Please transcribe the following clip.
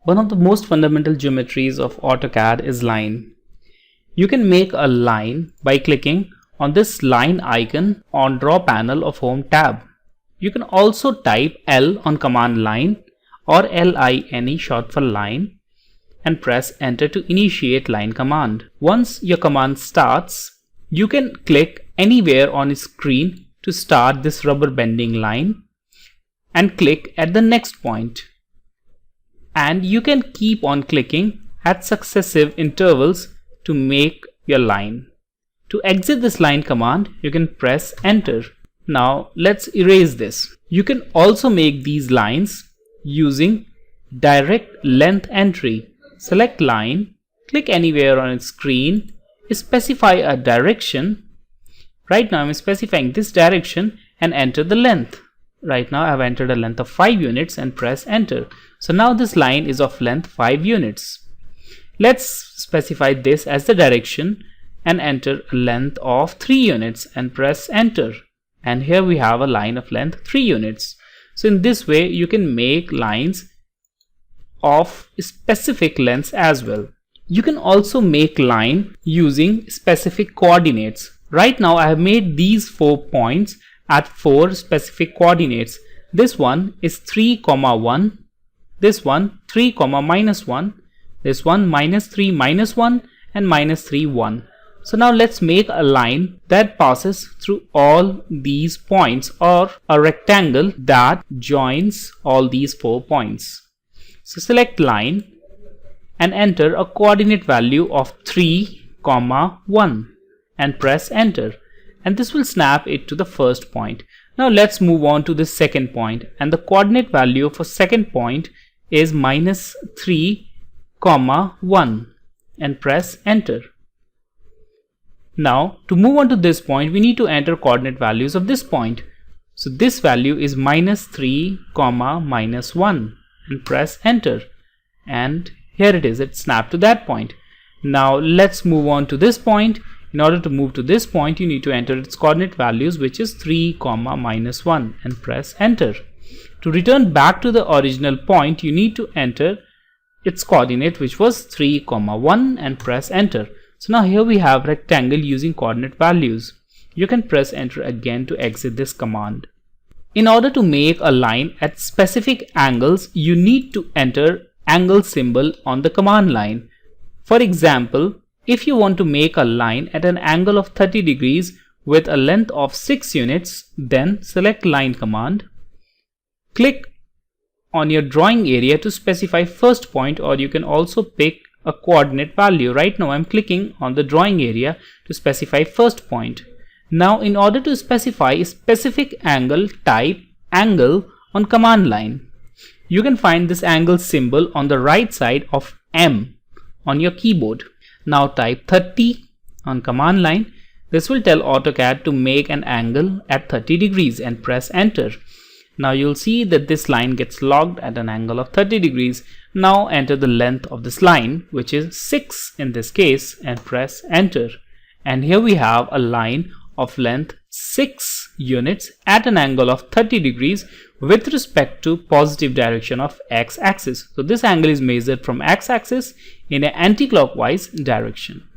One of the most fundamental geometries of AutoCAD is line. You can make a line by clicking on this line icon on Draw Panel of Home tab. You can also type L on command line or LINE short for line and press enter to initiate line command. Once your command starts, you can click anywhere on the screen to start this rubber bending line and click at the next point. And you can keep on clicking at successive intervals to make your line. To exit this line command, you can press enter. Now let's erase this. You can also make these lines using direct length entry. Select line, click anywhere on its screen, specify a direction. Right now I'm specifying this direction and enter the length. Right now I've entered a length of 5 units and press enter. So now this line is of length 5 units. Let's specify this as the direction and enter a length of 3 units and press enter. And here we have a line of length 3 units. So in this way you can make lines of specific lengths as well. You can also make line using specific coordinates. Right now I have made these 4 points at 4 specific coordinates. This one is 3, 1, this one 3, -1, this one -3, -1 and -3, 1. So now let's make a line that passes through all these points, or a rectangle that joins all these 4 points. So select line and enter a coordinate value of 3, 1 and press enter, and this will snap it to the first point. Now let's move on to the second point, and the coordinate value for second point is -3, 1 and press enter. Now to move on to this point, we need to enter coordinate values of this point. So this value is -3, -1 and press enter, and here it is, it snapped to that point. Now let's move on to this point. In order to move to this point, you need to enter its coordinate values, which is 3, -1 and press enter. To return back to the original point, you need to enter its coordinate, which was 3, 1 and press enter. So now here we have rectangle using coordinate values. You can press enter again to exit this command. In order to make a line at specific angles, you need to enter angle symbol on the command line. For example, if you want to make a line at an angle of 30 degrees with a length of 6 units, then select line command. Click on your drawing area to specify first point, or you can also pick a coordinate value. Right now I'm clicking on the drawing area to specify first point. Now in order to specify a specific angle, type angle on command line. You can find this angle symbol on the right side of M on your keyboard. Now type 30 on command line. This will tell AutoCAD to make an angle at 30 degrees and press enter. Now you'll see that this line gets logged at an angle of 30 degrees. Now enter the length of this line, which is 6 in this case, and press enter. And here we have a line of length 6 units at an angle of 30 degrees with respect to positive direction of x-axis. So this angle is measured from x-axis in an anti-clockwise direction.